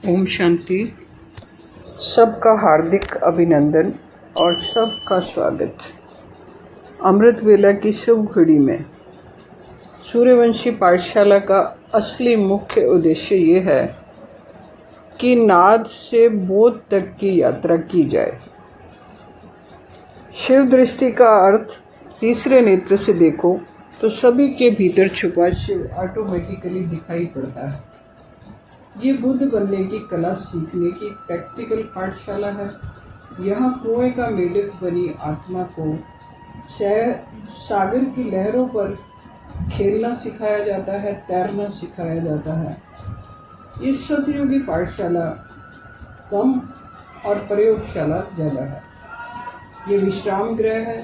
ओम शांति। सबका हार्दिक अभिनंदन और सबका स्वागत। अमृत वेला की शुभ घड़ी में सूर्यवंशी पाठशाला का असली मुख्य उद्देश्य ये है कि नाद से बोध तक की यात्रा की जाए। शिव दृष्टि का अर्थ तीसरे नेत्र से देखो तो सभी के भीतर छुपा शिव ऑटोमेटिकली दिखाई पड़ता है। ये बुद्ध बनने की कला सीखने की प्रैक्टिकल पाठशाला है। यहाँ कुएं का मेढक बनी आत्मा को सागर की लहरों पर खेलना सिखाया जाता है, तैरना सिखाया जाता है। ये सतयुगी पाठशाला कम और प्रयोगशाला ज़्यादा है। ये विश्राम गृह है,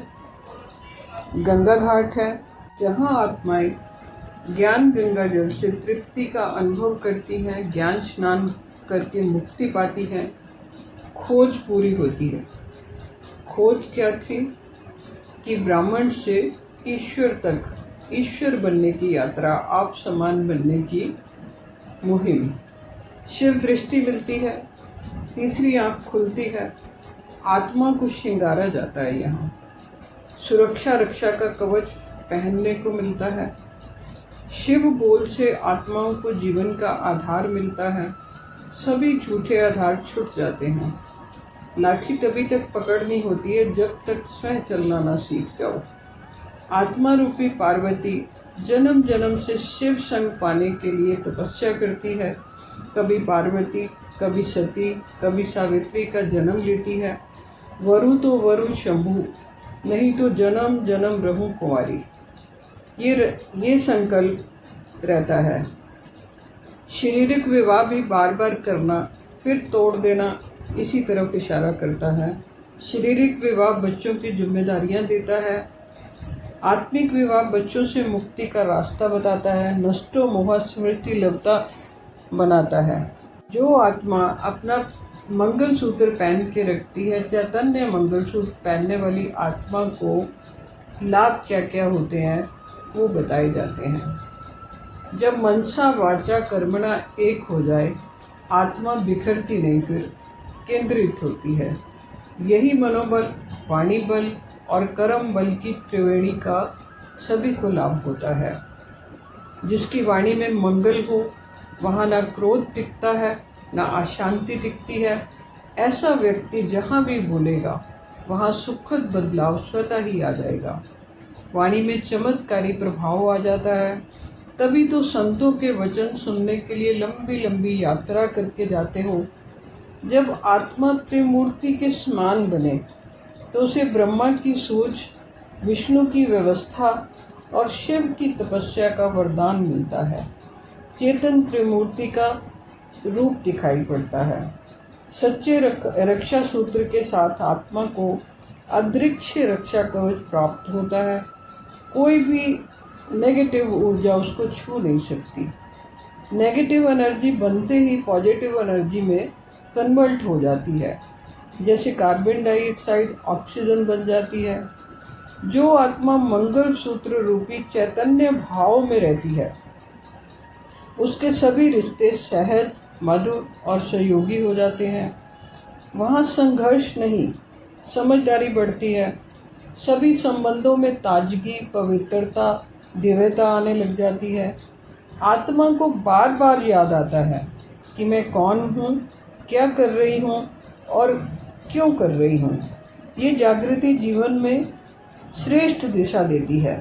गंगा घाट है, जहाँ आत्माएं ज्ञान गंगा जल से तृप्ति का अनुभव करती हैं, ज्ञान स्नान करके मुक्ति पाती हैं। खोज पूरी होती है। खोज क्या थी कि ब्राह्मण से ईश्वर तक, ईश्वर बनने की यात्रा, आप समान बनने की मुहिम। शिव दृष्टि मिलती है, तीसरी आँख खुलती है, आत्मा को श्रृंगारा जाता है। यहाँ सुरक्षा रक्षा का कवच पहनने को मिलता है। शिव बोल से आत्माओं को जीवन का आधार मिलता है। सभी झूठे आधार छूट जाते हैं। लाठी तभी तक पकड़नी होती है जब तक स्वयं चलना ना सीख जाओ। आत्मा रूपी पार्वती जन्म जन्म से शिव संग पाने के लिए तपस्या करती है। कभी पार्वती, कभी सती, कभी सावित्री का जन्म लेती है। वरु तो वरु शंभु, नहीं तो जन्म जन्म रहूं कुंवारी। ये संकल्प रहता है। शारीरिक विवाह भी बार बार करना फिर तोड़ देना इसी तरफ इशारा करता है। शारीरिक विवाह बच्चों की जिम्मेदारियां देता है। आत्मिक विवाह बच्चों से मुक्ति का रास्ता बताता है। नष्टो मोह स्मृति लवता बनाता है। जो आत्मा अपना मंगलसूत्र पहन के रखती है, चैतन्य मंगलसूत्र पहनने वाली आत्मा को लाभ क्या क्या होते हैं वो बताए जाते हैं। जब मनसा वाचा कर्मणा एक हो जाए, आत्मा बिखरती नहीं, फिर केंद्रित होती है। यही मनोबल, वाणी बल और कर्म बल की त्रिवेणी का सभी को लाभ होता है। जिसकी वाणी में मंगल हो, वहाँ ना क्रोध टिकता है, ना अशांति टिकती है। ऐसा व्यक्ति जहाँ भी बोलेगा वहाँ सुखद बदलाव स्वतः ही आ जाएगा। वाणी में चमत्कारी प्रभाव आ जाता है। तभी तो संतों के वचन सुनने के लिए लंबी लंबी यात्रा करके जाते हो। जब आत्मा त्रिमूर्ति के समान बने तो उसे ब्रह्मा की सूझ, विष्णु की व्यवस्था और शिव की तपस्या का वरदान मिलता है। चेतन त्रिमूर्ति का रूप दिखाई पड़ता है। सच्चे रक्षा सूत्र के साथ आत्मा को अदृश्य रक्षा कवच प्राप्त होता है। कोई भी नेगेटिव ऊर्जा उसको छू नहीं सकती। नेगेटिव एनर्जी बनते ही पॉजिटिव एनर्जी में कन्वर्ट हो जाती है। जैसे कार्बन डाइऑक्साइड ऑक्सीजन बन जाती है। जो आत्मा मंगल सूत्र रूपी चैतन्य भाव में रहती है, उसके सभी रिश्ते सहज, मधुर और सहयोगी हो जाते हैं। वहाँ संघर्ष नहीं, समझदारी बढ़ती है। सभी संबंधों में ताजगी, पवित्रता, दिव्यता आने लग जाती है। आत्मा को बार बार याद आता है कि मैं कौन हूँ, क्या कर रही हूँ और क्यों कर रही हूँ। ये जागृति जीवन में श्रेष्ठ दिशा देती है।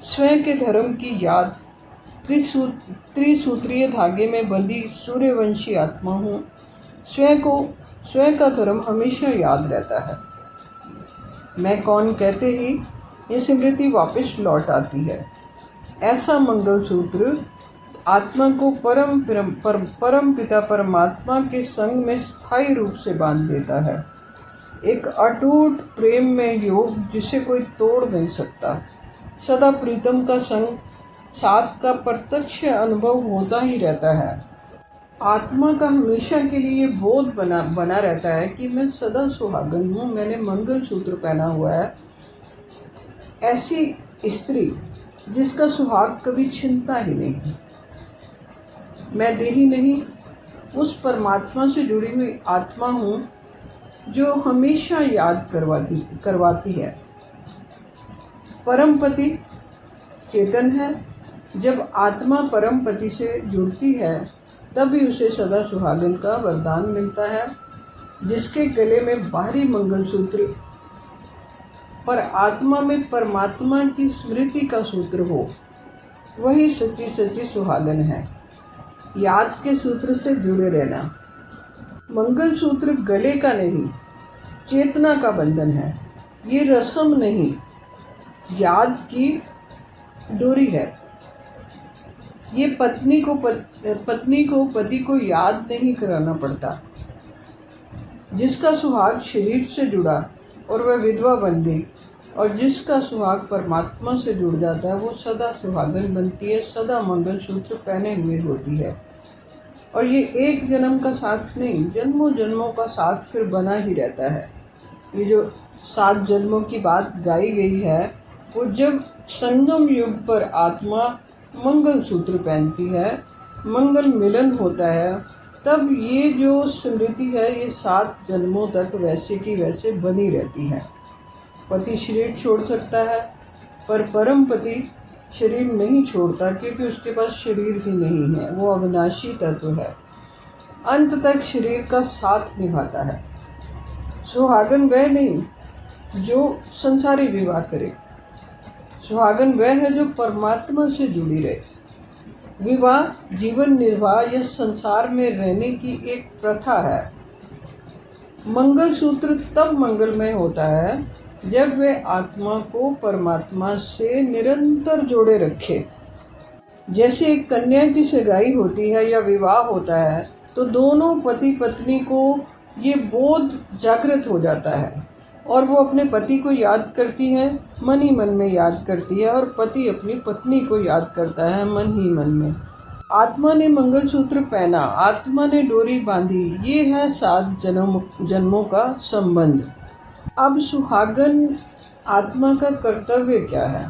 स्वयं के धर्म की याद, त्रिसूत्रीय धागे में बंधी सूर्यवंशी आत्मा हूँ। स्वयं का धर्म हमेशा याद रहता है। मैं कौन कहते ही ये स्मृति वापस लौट आती है। ऐसा मंगलसूत्र आत्मा को परम पिता परमात्मा के संग में स्थायी रूप से बांध देता है। एक अटूट प्रेम में योग जिसे कोई तोड़ नहीं सकता। सदा प्रीतम का संग, साथ का प्रत्यक्ष अनुभव होता ही रहता है। आत्मा का हमेशा के लिए बोध बना रहता है कि मैं सदा सुहागन हूँ, मैंने मंगलसूत्र पहना हुआ है। ऐसी स्त्री जिसका सुहाग कभी छिनता ही नहीं। मैं देही नहीं, उस परमात्मा से जुड़ी हुई आत्मा हूँ जो हमेशा याद करवाती है। परमपति चेतन है। जब आत्मा परमपति से जुड़ती है तभी उसे सदा सुहागन का वरदान मिलता है। जिसके गले में बाहरी मंगलसूत्र पर आत्मा में परमात्मा की स्मृति का सूत्र हो, वही सच्ची सच्ची सुहागन है। याद के सूत्र से जुड़े रहना। मंगलसूत्र गले का नहीं, चेतना का बंधन है। ये रस्म नहीं, याद की डोरी है। ये पत्नी को पति को याद नहीं कराना पड़ता। जिसका सुहाग शरीर से जुड़ा और वह विधवा बन गई, और जिसका सुहाग परमात्मा से जुड़ जाता है वो सदा सुहागन बनती है, सदा मंगलसूत्र पहने हुए होती है। और ये एक जन्म का साथ नहीं, जन्मों जन्मों का साथ फिर बना ही रहता है। ये जो 7 जन्मों की बात गाई गई है, वो जब संगम युग पर आत्मा मंगलसूत्र पहनती है, मंगल मिलन होता है, तब ये जो स्मृति है ये 7 जन्मों तक वैसे की वैसे बनी रहती है। पति शरीर छोड़ सकता है, पर परम पति शरीर नहीं छोड़ता, क्योंकि उसके पास शरीर ही नहीं है। वो अविनाशी तत्व है, अंत तक शरीर का साथ निभाता है। सुहागन वह नहीं जो संसारी विवाह करे, सुहागन वह है जो परमात्मा से जुड़ी रहे। विवाह जीवन निर्वाह या संसार में रहने की एक प्रथा है। मंगलसूत्र तब मंगलमय होता है जब वह आत्मा को परमात्मा से निरंतर जोड़े रखे। जैसे एक कन्या की सगाई होती है या विवाह होता है, तो दोनों पति पत्नी को ये बोध जागृत हो जाता है और वो अपने पति को याद करती है, मन ही मन में याद करती है, और पति अपनी पत्नी को याद करता है मन ही मन में। आत्मा ने मंगलसूत्र पहना, आत्मा ने डोरी बांधी, ये है 7 जन्मों का संबंध। अब सुहागन आत्मा का कर्तव्य क्या है?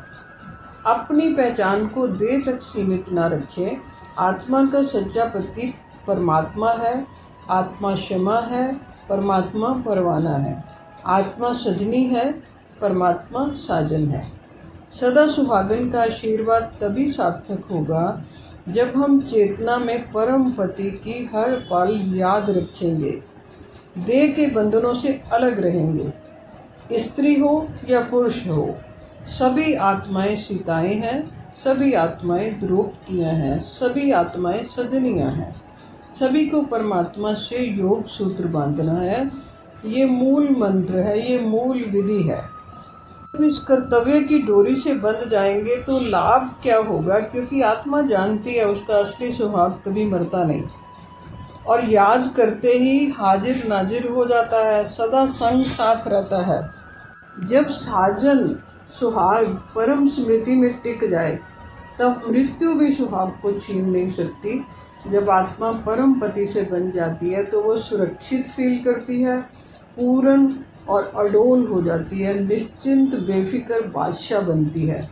अपनी पहचान को देह तक सीमित न रखे। आत्मा का सच्चा पति परमात्मा है, आत्मा क्षमा है, परमात्मा परवाना है। आत्मा सजनी है, परमात्मा साजन है। सदा सुहागन का आशीर्वाद तभी सार्थक होगा जब हम चेतना में परम पति की हर पल याद रखेंगे, देह के बंधनों से अलग रहेंगे। स्त्री हो या पुरुष हो, सभी आत्माएं सीताएं हैं, सभी आत्माएं द्रौपदियां हैं, सभी आत्माएं सजनियां हैं। सभी को परमात्मा से योग सूत्र बांधना है। ये मूल मंत्र है, ये मूल विधि है। जब इस कर्तव्य की डोरी से बंध जाएंगे तो लाभ क्या होगा? क्योंकि आत्मा जानती है उसका असली सुहाग कभी मरता नहीं, और याद करते ही हाजिर नाजिर हो जाता है, सदा संग साथ रहता है। जब साजन सुहाग परम स्मृति में टिक जाए तब मृत्यु भी सुहाग को छीन नहीं सकती। जब आत्मा परम पति से बन जाती है तो वो सुरक्षित फील करती है, पूर्ण और अडोल हो जाती है, निश्चिंत बेफिक्र बादशाह बनती है।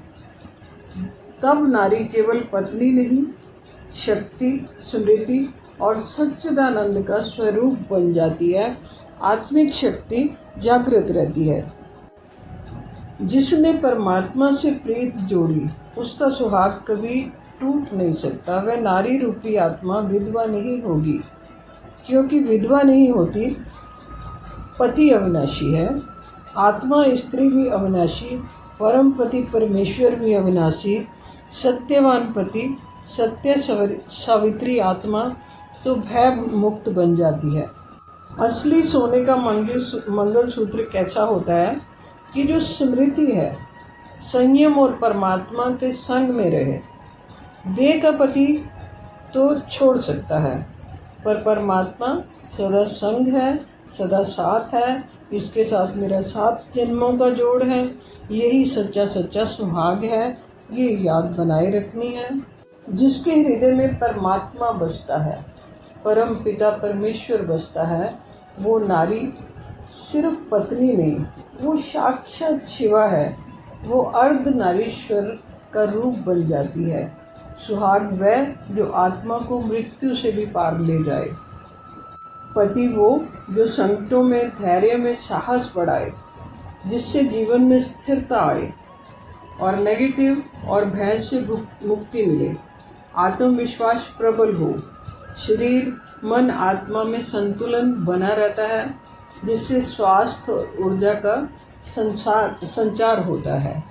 तब नारी केवल पत्नी नहीं, शक्ति, स्मृति और सच्चिदानंद का स्वरूप बन जाती है। आत्मिक शक्ति जागृत रहती है। जिसने परमात्मा से प्रीत जोड़ी उसका सुहाग कभी टूट नहीं सकता। वह नारी रूपी आत्मा विधवा नहीं होगी, क्योंकि विधवा नहीं होती, पति अविनाशी है। आत्मा स्त्री भी अविनाशी, परम पति परमेश्वर भी अविनाशी, सत्यवान पति, सत्य सावित्री आत्मा तो भय मुक्त बन जाती है। असली सोने का मंगलसूत्र कैसा होता है कि जो स्मृति है, संयम और परमात्मा के संग में रहे। देह का पति तो छोड़ सकता है, पर परमात्मा सदा संग है, सदा साथ है। इसके साथ मेरा 7 जन्मों का जोड़ है। यही सच्चा सच्चा सुहाग है। ये याद बनाए रखनी है। जिसके हृदय में परमात्मा बसता है, परम पिता परमेश्वर बसता है, वो नारी सिर्फ पत्नी नहीं, वो साक्षात शिवा है। वो अर्ध नारीश्वर का रूप बन जाती है। सुहाग वह जो आत्मा को मृत्यु से भी पार ले जाए। पति वो जो संकटों में धैर्य में साहस बढ़ाए, जिससे जीवन में स्थिरता आए और नेगेटिव और भय से मुक्ति मिले। आत्मविश्वास प्रबल हो, शरीर मन आत्मा में संतुलन बना रहता है, जिससे स्वास्थ्य और ऊर्जा का संचार होता है।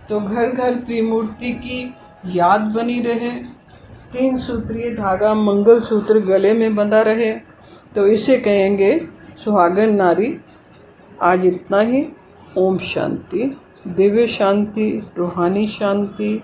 तो घर घर त्रिमूर्ति की याद बनी रहे, 3 सूत्रीय धागा मंगल सूत्र गले में बंधा रहे, तो इसे कहेंगे सुहागन नारी। आज इतना ही। ओम शांति, दिव्य शांति, रूहानी शांति।